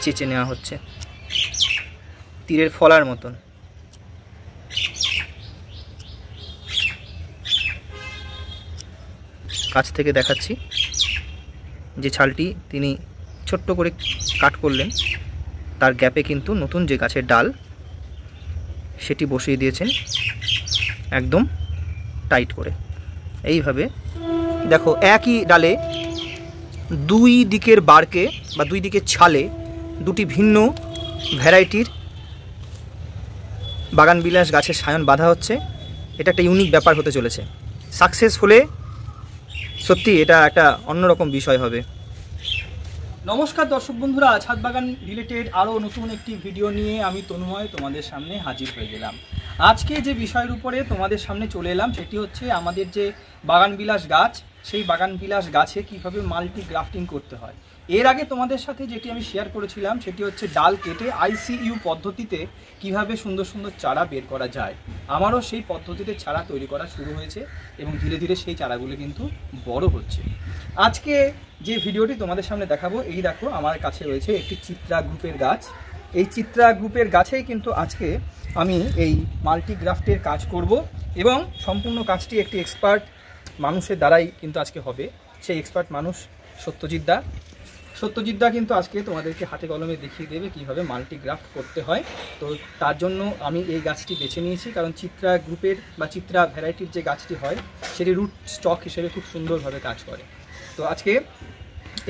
চেঁচে নেওয়া হচ্ছে তীরের ফলার মতন। কাছ থেকে দেখাচ্ছি যে ছালটি তিনি ছোট্ট করে কাট করলেন, তার গ্যাপে কিন্তু নতুন যে গাছের ডাল সেটি বসিয়ে দিয়েছেন একদম টাইট করে। এইভাবে দেখো একই ডালে দুই দিকের বারকে বা দুই দিকের ছালে দুটি ভিন্ন ভ্যারাইটির বাগানবিলাস গাছের সায়ন বাঁধা হচ্ছে। এটা একটা ইউনিক ব্যাপার হতে চলেছে। সাকসেস হলে সত্যি এটা একটা অন্যরকম বিষয় হবে। নমস্কার দর্শক বন্ধুরা, ছাদ বাগান রিলেটেড আরও নতুন একটি ভিডিও নিয়ে আমি তন্ময় তোমাদের সামনে হাজির হয়ে গেলাম। আজকে যে বিষয়ের উপরে তোমাদের সামনে চলে এলাম সেটি হচ্ছে আমাদের যে বাগানবিলাস গাছ, সেই বাগানবিলাস গাছে কীভাবে মাল্টি গ্রাফটিং করতে হয়। এর আগে তোমাদের সাথে যেটি আমি শেয়ার করেছিলাম সেটি হচ্ছে ডাল কেটে ICU পদ্ধতিতে কিভাবে সুন্দর সুন্দর চারা বের করা যায়। আমারও সেই পদ্ধতিতে চারা তৈরি করা শুরু হয়েছে এবং ধীরে ধীরে সেই চারাগুলো কিন্তু বড় হচ্ছে। আজকে যে ভিডিওটি তোমাদের সামনে দেখাবো, এই দেখো আমার কাছে রয়েছে একটি চিত্রা গ্রুপের গাছ। এই চিত্রা গ্রুপের গাছেই কিন্তু আজকে আমি এই মাল্টি গ্রাফটের কাজ করব এবং সম্পূর্ণ কাজটি একটি এক্সপার্ট মানুষের দ্বারাই কিন্তু আজকে হবে। সেই এক্সপার্ট মানুষ সত্যজিৎ দা কিন্তু আজকে তোমাদেরকে হাতে কলমে দেখিয়ে দেবে কিভাবে মাল্টি গ্রাফট করতে হয়। তো তার জন্য আমি এই গাছটি বেছে নিয়েছি, কারণ চিত্রা গ্রুপের বা চিত্রা ভ্যারাইটির যে গাছটি হয় সেটি রুট স্টক হিসেবে খুব সুন্দরভাবে কাজ করে। তো আজকে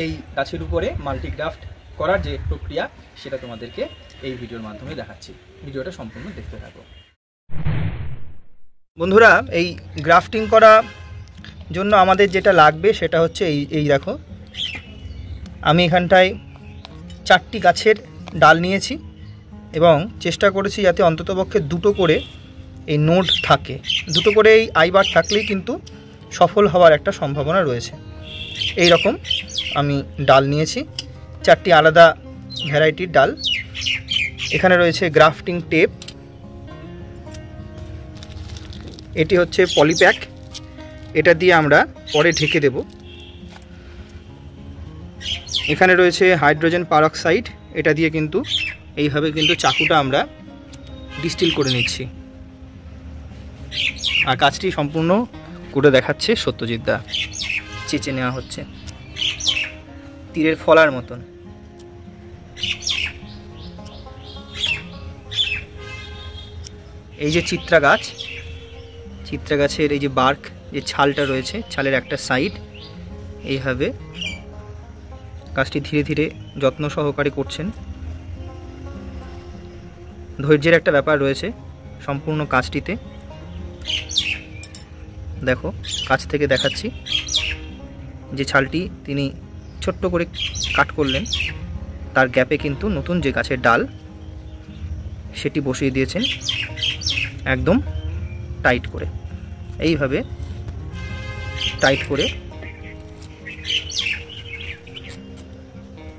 এই গাছের উপরে মাল্টি গ্রাফট করার যে প্রক্রিয়া সেটা তোমাদেরকে এই ভিডিওর মাধ্যমে দেখাচ্ছি। ভিডিওটা সম্পূর্ণ দেখতে থাকো বন্ধুরা। এই গ্রাফটিং করা জন্য আমাদের যেটা লাগবে সেটা হচ্ছে এই দেখো, আমি এখানটায় 4টি গাছের ডাল নিয়েছি এবং চেষ্টা করেছি যাতে অন্ততপক্ষে 2টো করে এই নোড থাকে। 2টো করে এই আইবার থাকলেই কিন্তু সফল হওয়ার একটা সম্ভাবনা রয়েছে। এই রকম আমি ডাল নিয়েছি, 4টি আলাদা ভ্যারাইটির ডাল। এখানে রয়েছে গ্রাফটিং টেপ, এটি হচ্ছে পলিপ্যাক, এটা দিয়ে আমরা পরে ঢেকে দেব। এখানে রয়েছে হাইড্রোজেন পারঅক্সাইড, এটা দিয়ে কিন্তু এইভাবে কিন্তু চাকুটা আমরা ডিস্টিল করে নিচ্ছি। আর কাজটি সম্পূর্ণ করে দেখাচ্ছে সত্যজিৎ দা। চেঁচে নেওয়া হচ্ছে তীরের ফলার মতন। এই যে চিত্রা গাছের এই যে বার্ক, যে ছালটা রয়েছে, ছালের একটা সাইড এইভাবে কাজটি ধীরে ধীরে যত্ন সহকারে করছেন। ধৈর্যের একটা ব্যাপার রয়েছে সম্পূর্ণ কাজটিতে। দেখো কাছ থেকে দেখাচ্ছি যে ছালটি তিনি ছোট্ট করে কাট করলেন, তার গ্যাপে কিন্তু নতুন যে গাছের ডাল সেটি বসিয়ে দিয়েছেন একদম টাইট করে। এইভাবে টাইট করে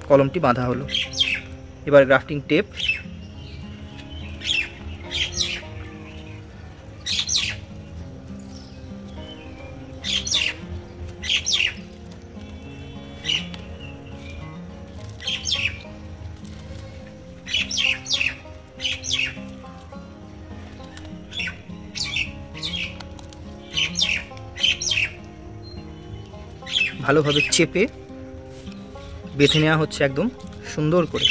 কলমটি বাঁধা হলো। এবার গ্রাফটিং টেপ, ভালোভাবে চেপে বেঁধে নেওয়া হচ্ছে একদম সুন্দর করে।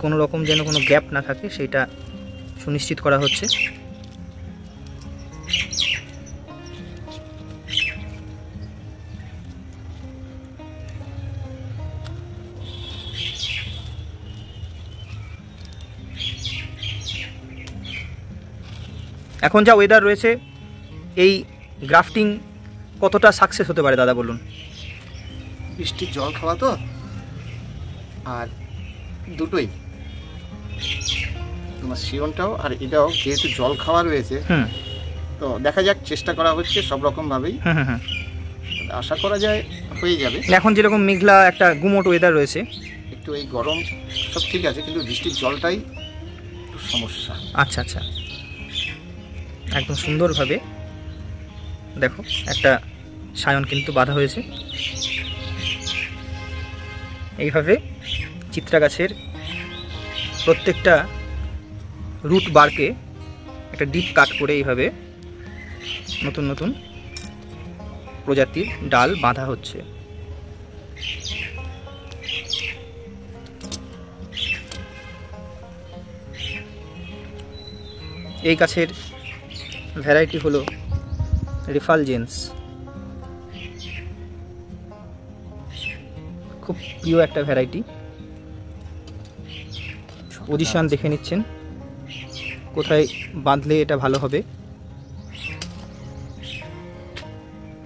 কোনো রকম যেন কোনো গ্যাপ না থাকে সেটা সুনিশ্চিত করা হচ্ছে। এখন যা ওয়েদার রয়েছে, এই গ্রাফটিং কতটা সাকসেস হতে পারে দাদা বলুন? বৃষ্টির জল খাওয়া তো, আর দুটোই তোমার শিওনটাও আর এটাও যেহেতু জল খাওয়া রয়েছে, তো দেখা যাক, চেষ্টা করা হচ্ছে সব রকম ভাবেই। আশা করা যায় হয়ে যাবে। এখন যেরকম মেঘলা একটা গুমোট ওয়েদার রয়েছে, একটু এই গরম সব ঠিক আছে, কিন্তু বৃষ্টির জলটাই সমস্যা। আচ্ছা আচ্ছা, একদম সুন্দরভাবে দেখো একটা সায়ন কিন্তু বাঁধা হয়েছে। এইভাবে চিত্রা গাছের প্রত্যেকটা রুট বারকে একটা ডিপ কাট করে এইভাবে নতুন নতুন প্রজাতির ডাল বাঁধা হচ্ছে। এই গাছের ভ্যারাইটি হলো রেফালজেন্স, খুব প্রিয় একটা ভ্যারাইটি। পজিশন দেখে নিচ্ছেন কোথায় বাঁধলে এটা ভালো হবে।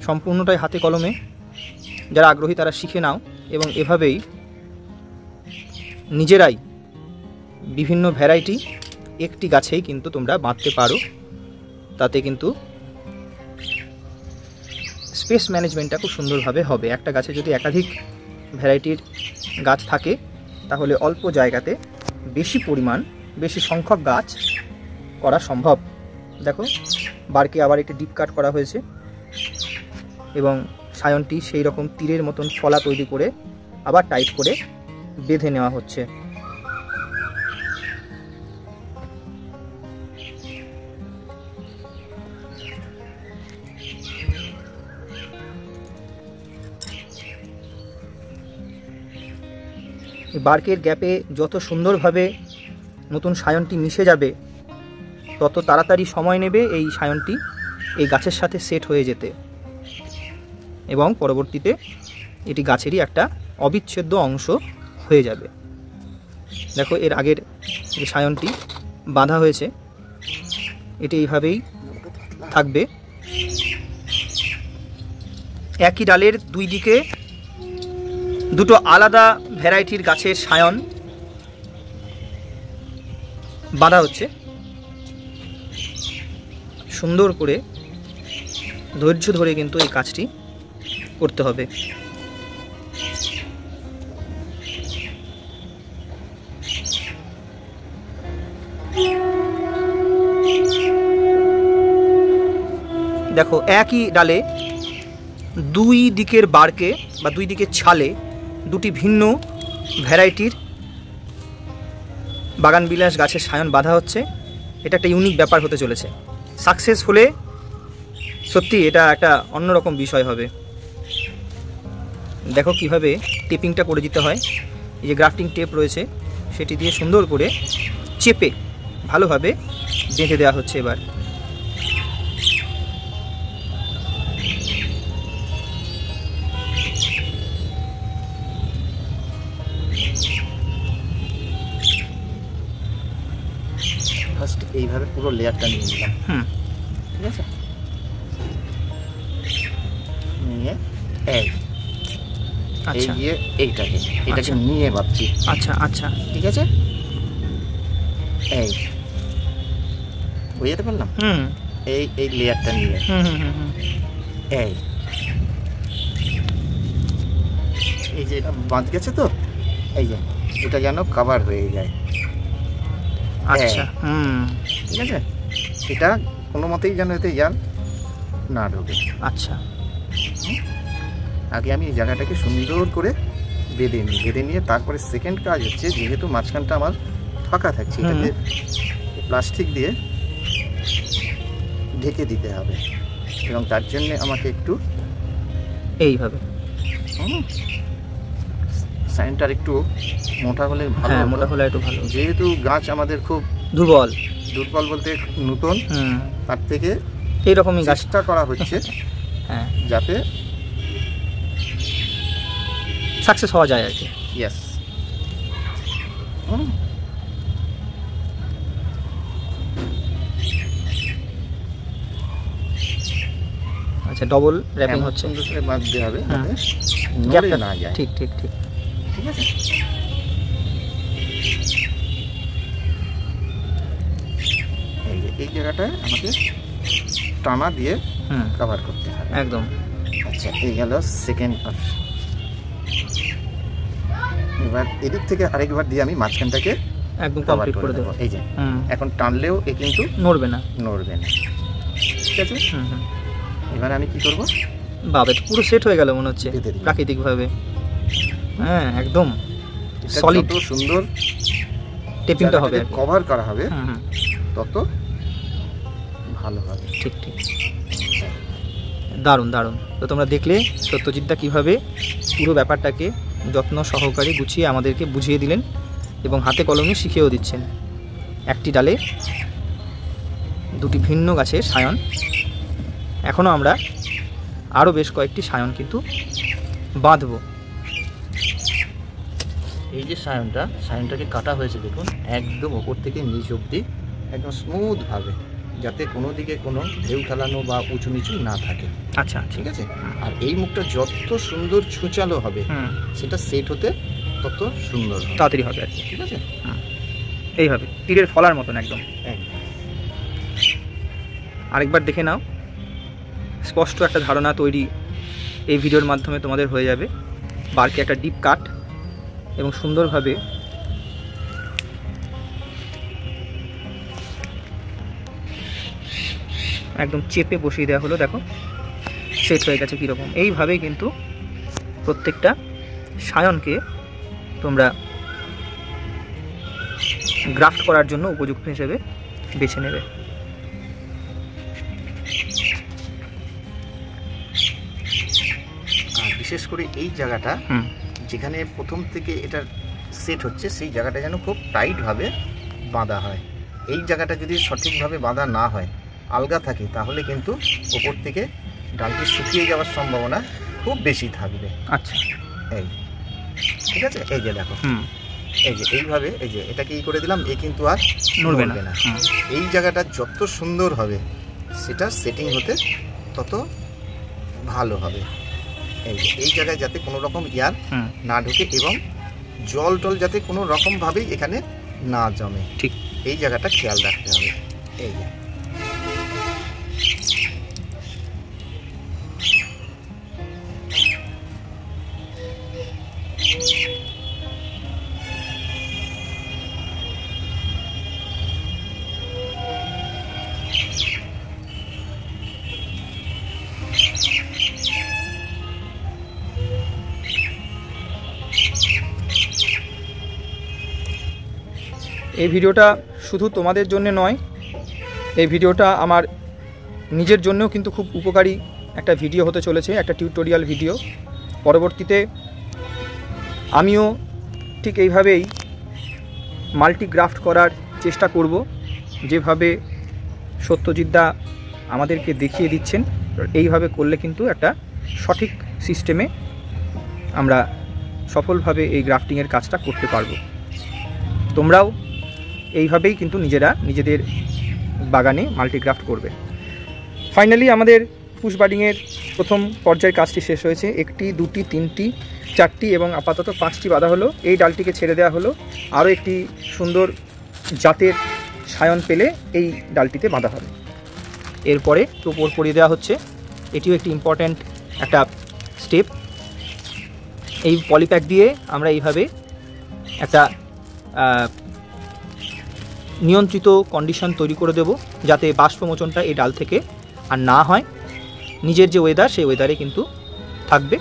সম্পূর্ণটাই হাতে কলমে, যারা আগ্রহী তারা শিখে নাও এবং এভাবেই নিজেরাই বিভিন্ন ভ্যারাইটি একটি গাছেই কিন্তু তোমরা বাঁধতে পারো। তাতে কিন্তু স্পেস ম্যানেজমেন্টটা খুব সুন্দরভাবে হবে। একটা গাছে যদি একাধিক ভ্যারাইটির গাছ থাকে তাহলে অল্প জায়গাতে বেশি পরিমাণ বেশি সংখ্যক গাছ করা সম্ভব। দেখো বারকে আবার একটি ডিপ কাট করা হয়েছে এবং সায়নটি সেই রকম তীরের মতন ফলা তৈরি করে আবার টাইট করে বেঁধে নেওয়া হচ্ছে। বার্কের গ্যাপে যত সুন্দরভাবে নতুন সায়নটি মিশে যাবে তত তাড়াতাড়ি সময় নেবে এই সায়নটি এই গাছের সাথে সেট হয়ে যেতে এবং পরবর্তীতে এটি গাছেরই একটা অবিচ্ছেদ্য অংশ হয়ে যাবে। দেখো এর আগের যে সায়নটি বাঁধা হয়েছে এটি এইভাবেই থাকবে। একই ডালের দুই দিকে দুটো আলাদা ভ্যারাইটির গাছের সায়ন বাঁধা হচ্ছে। সুন্দর করে ধৈর্য ধরে কিন্তু এই কাজটি করতে হবে। দেখো একই ডালে দুই দিকের বারকে বা দুই দিকের ছালে দুটি ভিন্ন ভ্যারাইটির বাগানবিলাস গাছের সায়ন বাঁধা হচ্ছে। এটা একটা ইউনিক ব্যাপার হতে চলেছে। সাকসেস হলে সত্যি এটা একটা অন্যরকম বিষয় হবে। দেখো কিভাবে টেপিংটা করে দিতে হয়। এই যে গ্রাফটিং টেপ রয়েছে সেটি দিয়ে সুন্দর করে চেপে ভালোভাবে বেঁধে দেওয়া হচ্ছে। এবার ফার্স্ট এইভাবে পুরো লেয়ারটা নিয়ে নিলাম। ঠিক আছে, নিয়ে আচ্ছা এই এটাকে নিয়ে ভাবছি। আচ্ছা আচ্ছা ঠিক আছে, এই বুঝতে পারলাম। এই লেয়ারটা নিয়ে এই যে এটা বাঁধ গেছে তো এই যে এটা যেন কভার হয়ে যায়। আচ্ছা ঠিক আছে, এটা কোনো মতেই যেন এতে জাল না ঢোকে। আচ্ছা, আগে আমি এই জায়গাটাকে সুন্দর করে বেঁধে নিয়ে তারপরে সেকেন্ড কাজ হচ্ছে, যেহেতু মাঝখানটা আমার ফাঁকা থাকছে এটাকে প্লাস্টিক দিয়ে ঢেকে দিতে হবে এবং তার জন্য আমাকে একটু এইভাবে সাইনটার একটু মোটা হলে ভালো। মোটা হলে একটু ভালো, যেহেতু গাছ আমাদের খুব দুর্বল বলতে নতুন, তার থেকে এইরকমই গাছটা করা হচ্ছে হ্যাঁ, যাতে সাকসেস হওয়া যায় আর কি। ইয়েস। আচ্ছা, ডবল র্যাপিং হচ্ছে, বাঁধতে হবে গ্যাপটা না যায়। ঠিক ঠিক ঠিক ঠিক আছে, এই জায়গাটায় আমাকে টানা দিয়ে কভার করতে হবে একদম। আচ্ছা, এই গেল সেকেন্ড পার্ট। এবার এদিক থেকে আরেকবার দিয়ে আমি মাঝখানটাকে একদম কমপ্লিট করে দেবো। এই যে এখন টানলেও এ কিন্তু নড়বে না। ঠিক আছে, এবার আমি কি করব? বাবা, পুরো সেট হয়ে গেল মনে হচ্ছে প্রাকৃতিকভাবে। হ্যাঁ একদম সলিড সুন্দর টেপিংটা হবে, কভার করা হবে তত ভালো হবে। ঠিক ঠিক, দারুণ দারুণ। তো তোমরা দেখলে সত্যজিৎদা কীভাবে পুরো ব্যাপারটাকে যত্ন সহকারে গুছিয়ে আমাদেরকে বুঝিয়ে দিলেন এবং হাতে কলমে শিখিয়েও দিচ্ছেন। একটি ডালে দুটি ভিন্ন গাছের সায়ন। এখনও আমরা আরও বেশ কয়েকটি সায়ন কিন্তু বাঁধব। এই যে সায়নটাকে কাটা হয়েছে দেখুন, একদম ওপর থেকে নিচ অবধি একদম স্মুথভাবে, যাতে কোনো দিকে কোনো ঢেউ খেলানো বা উঁচু নিচু না থাকে। আচ্ছা ঠিক আছে। আর এই মুখটা যত সুন্দর ছুঁচালো হবে সেটা সেট হতে তত সুন্দর তাড়াতাড়ি হবে আর কি। ঠিক আছে, এইভাবে তীরের ফলার মতন একদম। আরেকবার দেখে নাও, স্পষ্ট একটা ধারণা তৈরি এই ভিডিওর মাধ্যমে তোমাদের হয়ে যাবে। বারকে একটা ডিপ কাট এবং সুন্দরভাবে একদম চেপে বসিয়ে দেওয়া হলো। দেখো সেট হয়ে গেছে কীরকম। এইভাবেই কিন্তু প্রত্যেকটা সায়নকে তোমরা গ্রাফট করার জন্য উপযুক্ত হিসেবে বেছে নেবে। বিশেষ করে এই জায়গাটা যেখানে প্রথম থেকে এটা সেট হচ্ছে, সেই জায়গাটা যেন খুব টাইটভাবে বাঁধা হয়। এই জায়গাটা যদি সঠিকভাবে বাঁধা না হয়, আলগা থাকে, তাহলে কিন্তু ওপর থেকে ডালটি শুকিয়ে যাওয়ার সম্ভাবনা খুব বেশি থাকবে। আচ্ছা, এই ঠিক আছে। এই যে দেখো, এই যে এইভাবে, এই যে এটাকে ই করে দিলাম, কিন্তু আর নড়বে না। এই জায়গাটা যত সুন্দর হবে সেটা সেটিং হতে তত ভালো হবে। এই জায়গায় যাতে কোনো রকম এয়ার না ঢোকে এবং জল টল যাতে কোনো রকমভাবেই এখানে না জমে, ঠিক এই জায়গাটা খেয়াল রাখতে হবে। এই যে এই ভিডিওটা শুধু তোমাদের জন্য নয়, এই ভিডিওটা আমার নিজের জন্যও কিন্তু খুব উপকারী একটা ভিডিও হতে চলেছে, একটা টিউটোরিয়াল ভিডিও। পরবর্তীতে আমিও ঠিক এইভাবেই মাল্টিগ্রাফট করার চেষ্টা করব, যেভাবে সত্যজিৎদা আমাদেরকে দেখিয়ে দিচ্ছেন। এইভাবে করলে কিন্তু একটা সঠিক সিস্টেমে আমরা সফলভাবে এই গ্রাফটিংয়ের কাজটা করতে পারবো। তোমরাও এইভাবেই কিন্তু নিজেদের বাগানে মাল্টিগ্রাফট করবে। ফাইনালি আমাদের পুশ বাডিংয়ের প্রথম পর্যায়ের কাজটি শেষ হয়েছে। 1টি 2টি 3টি 4টি এবং আপাতত 5টি বাঁধা হলো। এই ডালটিকে ছেড়ে দেওয়া হলো, আরও একটি সুন্দর জাতের সায়ন পেলে এই ডালটিতে বাঁধা হবে। এরপরে টোপর পরিয়ে দেওয়া হচ্ছে। এটিও একটি ইম্পর্ট্যান্ট একটা স্টেপ। এই পলিপ্যাক দিয়ে আমরা এইভাবে একটা নিয়ন্ত্রিত কন্ডিশন তৈরি করে দেব, যাতে বাষ্পমোচনটা এই ডাল থেকে আর না হয়। নিজের যে ওয়েদার, সেই ওয়েদারে কিন্তু থাকবে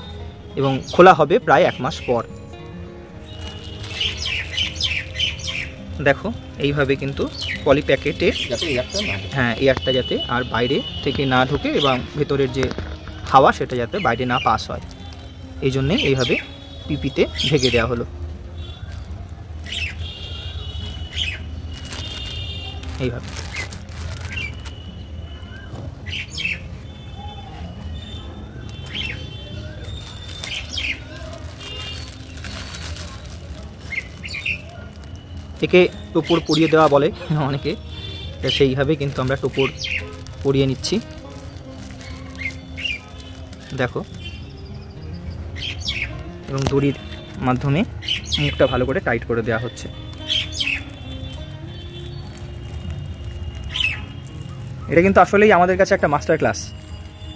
এবং খোলা হবে প্রায় 1 মাস পর। দেখো এইভাবে কিন্তু পলিপ্যাকেটে এয়ারটা যাতে আর বাইরে থেকে না ঢোকে এবং ভেতরের যে হাওয়া সেটা যাতে বাইরে না পাস হয়, এই জন্যে এইভাবে পিপিতে ঢেকে দেওয়া হলো। এইভাবে একে টোপর পরিয়ে দেওয়া বলে অনেকে, সেইভাবে কিন্তু আমরা টোপর পরিয়ে নিচ্ছি। দেখো, এবং দড়ির মাধ্যমে মুখটা ভালো করে টাইট করে দেওয়া হচ্ছে। এটা কিন্তু আসলেই আমাদের কাছে একটা মাস্টার ক্লাস।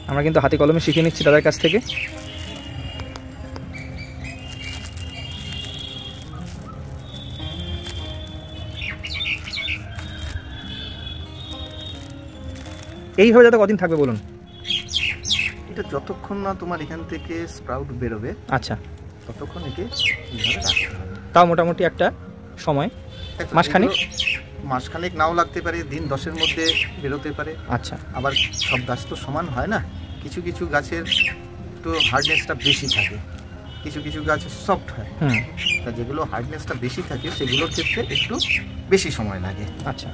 আমরা কিন্তু হাতে কলমে শিখে নিচ্ছি দাদার কাছ থেকে। এইভাবে যাতে কদিন থাকবে বলুন? এটা যতক্ষণ না তোমার এখান থেকে স্প্রাউট বেরোবে। আচ্ছা, ততক্ষণ একে এইভাবে রাখতে হবে। তাও মোটামুটি একটা সময় মাসখানেক নাও লাগতে পারে, দিন 10-এর মধ্যে বেরোতে পারে। আচ্ছা, আবার সব গাছ তো সমান হয় না, কিছু কিছু গাছের একটু হার্ডনেসটা বেশি থাকে, কিছু কিছু গাছ সফট হয়। তা যেগুলো হার্ডনেসটা বেশি থাকে সেগুলোর ক্ষেত্রে একটু বেশি সময় লাগে। আচ্ছা,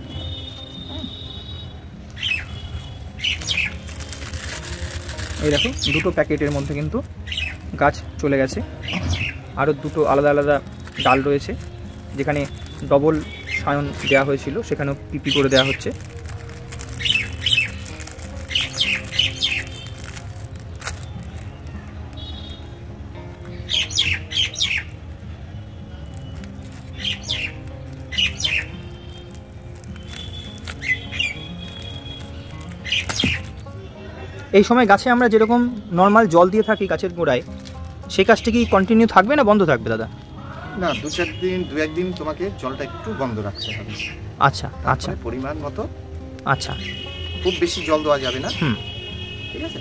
এই দেখো দুটো প্যাকেটের মধ্যে কিন্তু গাছ চলে গেছে। আরও দুটো আলাদা আলাদা ডাল রয়েছে, যেখানে ডবল সায়ন দেওয়া হয়েছিল সেখানেও পিপি করে দেওয়া হচ্ছে। এই সময় গাছে আমরা যেরকম নর্মাল জল দিয়ে থাকি গাছের গোড়ায়, সেই কাজটা কি কন্টিনিউ থাকবে না বন্ধ থাকবে দাদা? না, 2-1 দিন তোমাকে জলটা একটু বন্ধ রাখতে হবে। আচ্ছা আচ্ছা, পরিমাণ মতো। আচ্ছা, খুব বেশি জল দেওয়া যাবে না, ঠিক আছে?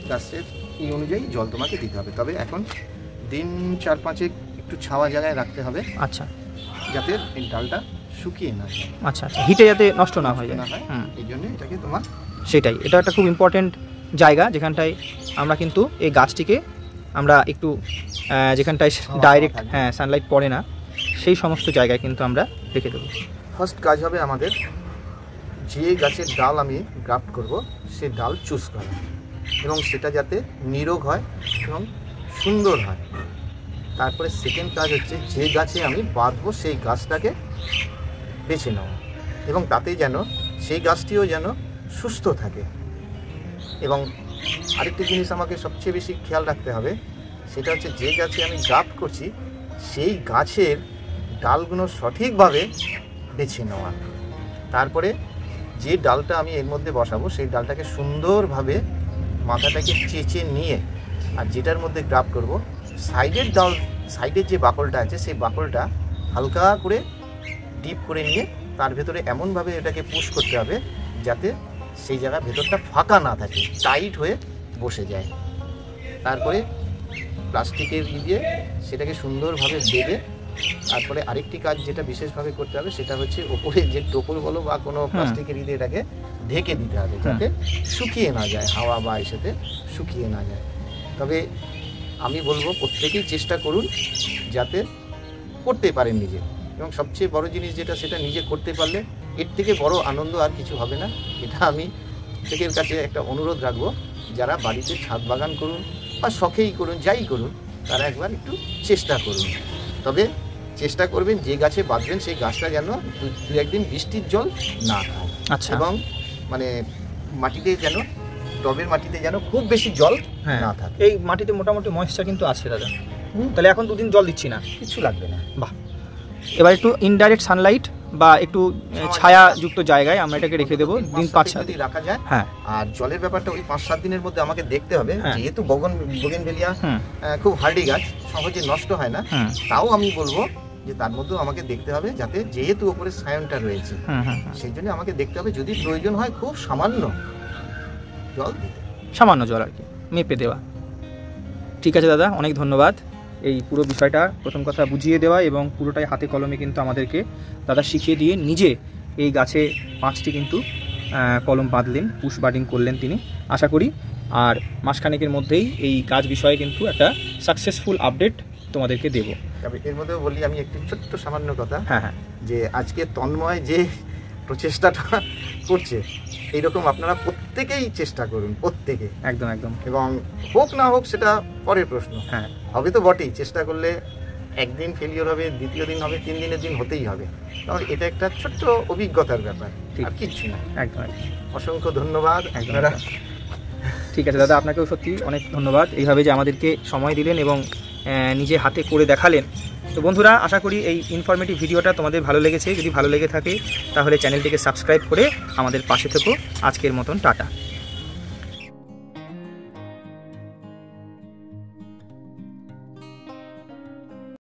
গাছের এই অনুযায়ী জল তোমাকে দিতে হবে। তবে এখন দিন 4-5 একটু ছাওয়া জায়গায় রাখতে হবে। আচ্ছা, যাতে এই ডালটা শুকিয়ে না যায়। আচ্ছা আচ্ছা, হিটে যাতে নষ্ট না হয়ে যায়, এই জন্য এটাকে তোমার সেটাই, এটা একটা খুব ইম্পর্টেন্ট জায়গা যেখানটায় আমরা কিন্তু এই গাছটিকে আমরা একটু যেখানটায় ডাইরেক্ট সানলাইট পড়ে না সেই সমস্ত জায়গায় কিন্তু আমরা রেখে দেবো। ফার্স্ট কাজ হবে আমাদের যে গাছের ডাল আমি গ্রাফট করব সেই ডাল চুজ করা, এবং সেটা যাতে নিরোগ হয় এবং সুন্দর হয়। তারপরে সেকেন্ড কাজ হচ্ছে যে গাছে আমি বাঁধবো সেই গাছটাকে বেছে নেওয়া, এবং তাতে যেন সেই গাছটিও যেন সুস্থ থাকে। এবং আরেকটি জিনিস আমাকে সবচেয়ে বেশি খেয়াল রাখতে হবে, সেটা হচ্ছে যে গাছে আমি গ্রাফট করছি সেই গাছের ডালগুলো সঠিকভাবে বেছে নেওয়া। তারপরে যে ডালটা আমি এর মধ্যে বসাবো সেই ডালটাকে সুন্দরভাবে মাথাটাকে চেঁচে নিয়ে, আর যেটার মধ্যে গ্রাফট করব সাইডের যে বাকলটা আছে সেই বাকলটা হালকা করে ডিপ করে নিয়ে তার ভেতরে এমনভাবে এটাকে পুশ করতে হবে যাতে সেই জায়গা ভেতরটা ফাঁকা না থাকে, টাইট হয়ে বসে যায়। তারপরে প্লাস্টিকের দিয়ে সেটাকে সুন্দরভাবে বেঁধে, তারপরে আরেকটি কাজ যেটা বিশেষভাবে করতে হবে সেটা হচ্ছে ওপরে যে টোপর বলো বা কোনো প্লাস্টিকের দিয়ে এটাকে ঢেকে দিতে হবে যাতে শুকিয়ে না যায়, হাওয়া বা এসেতে শুকিয়ে না যায়। তবে আমি বলবো প্রত্যেকেই চেষ্টা করুন যাতে করতে পারেন নিজে, এবং সবচেয়ে বড় জিনিস যেটা সেটা নিজে করতে পারলে এর থেকে বড় আনন্দ আর কিছু হবে না। এটা আমি প্রত্যেকের কাছে একটা অনুরোধ রাখবো, যারা বাড়িতে ছাদ বাগান করুন বা শখেই করুন, যাই করুন, তারা একবার একটু চেষ্টা করুন। তবে চেষ্টা করবেন যে গাছে বাঁধবেন সেই গাছটা যেন 2-1 দিন বৃষ্টির জল না খায়। আচ্ছা, এবং মানে মাটিতে যেন, টবের মাটিতে যেন খুব বেশি জল না থাকে। এই মাটিতে মোটামুটি ময়েশ্চার কিন্তু আছে দাদা, তাহলে এখন 2 দিন জল দিচ্ছি না, কিছু লাগবে না। বাহ, এবার একটু ইনডাইরেক্ট সানলাইট বা একটু ছায়াযুক্ত জায়গায় আমরা এটাকে রেখে দেবো দিন 5-7 দিন রাখা যায়। হ্যাঁ, আর জলের ব্যাপারটা ওই 5-7 দিনের মধ্যে আমাকে দেখতে হবে, যেহেতু বোগেনভেলিয়া খুব হার্ডি গাছ, সহজে নষ্ট হয় না। তাও আমি বলবো যে তার মধ্যেও আমাকে দেখতে হবে যাতে, যেহেতু ওপরে সায়নটা রয়েছে সেই জন্য আমাকে দেখতে হবে যদি প্রয়োজন হয় খুব সামান্য জল দিতে, সামান্য জল আর কি মেপে দেওয়া। ঠিক আছে দাদা, অনেক ধন্যবাদ এই পুরো বিষয়টা প্রথম কথা বুঝিয়ে দেওয়া এবং পুরোটাই হাতে কলমে কিন্তু আমাদেরকে দাদা শিখিয়ে দিয়ে নিজে এই গাছে 5টি কিন্তু কলম বাঁধলেন, পুশ বাডিং করলেন তিনি। আশা করি আর মাসখানেকের মধ্যেই এই কাজ বিষয়ে কিন্তু একটা সাকসেসফুল আপডেট তোমাদেরকে দেব। তবে এর মধ্যেও বলি আমি একটি ছোট্ট সামান্য কথা, হ্যাঁ হ্যাঁ, যে আজকে তন্ময় যে প্রচেষ্টাটা করছে এইরকম আপনারা প্রত্যেকেই চেষ্টা করুন, প্রত্যেকে একদম একদম, এবং হোক না হোক সেটা পরের প্রশ্ন, হ্যাঁ হবে তো বটেই। চেষ্টা করলে একদিন ফেলিওর হবে, দ্বিতীয় দিন হবে, 3 দিনের দিন হতেই হবে। কারণ এটা একটা ছোট্ট অভিজ্ঞতার ব্যাপার, আর কিচ্ছু না। একদম, অসংখ্য ধন্যবাদ আপনারা। ঠিক আছে দাদা, আপনাকেও সত্যি অনেক ধন্যবাদ এইভাবে যে আমাদেরকে সময় দিলেন এবং নিজে হাতে করে দেখালেন। তো বন্ধুরা, আশা করি এই ইনফরমেটিভ ভিডিওটা তোমাদের ভালো লেগেছে। যদি ভালো লেগে থাকে তাহলে চ্যানেলটিকে সাবস্ক্রাইব করে আমাদের পাশে থেকো। আজকের মতন টাটা।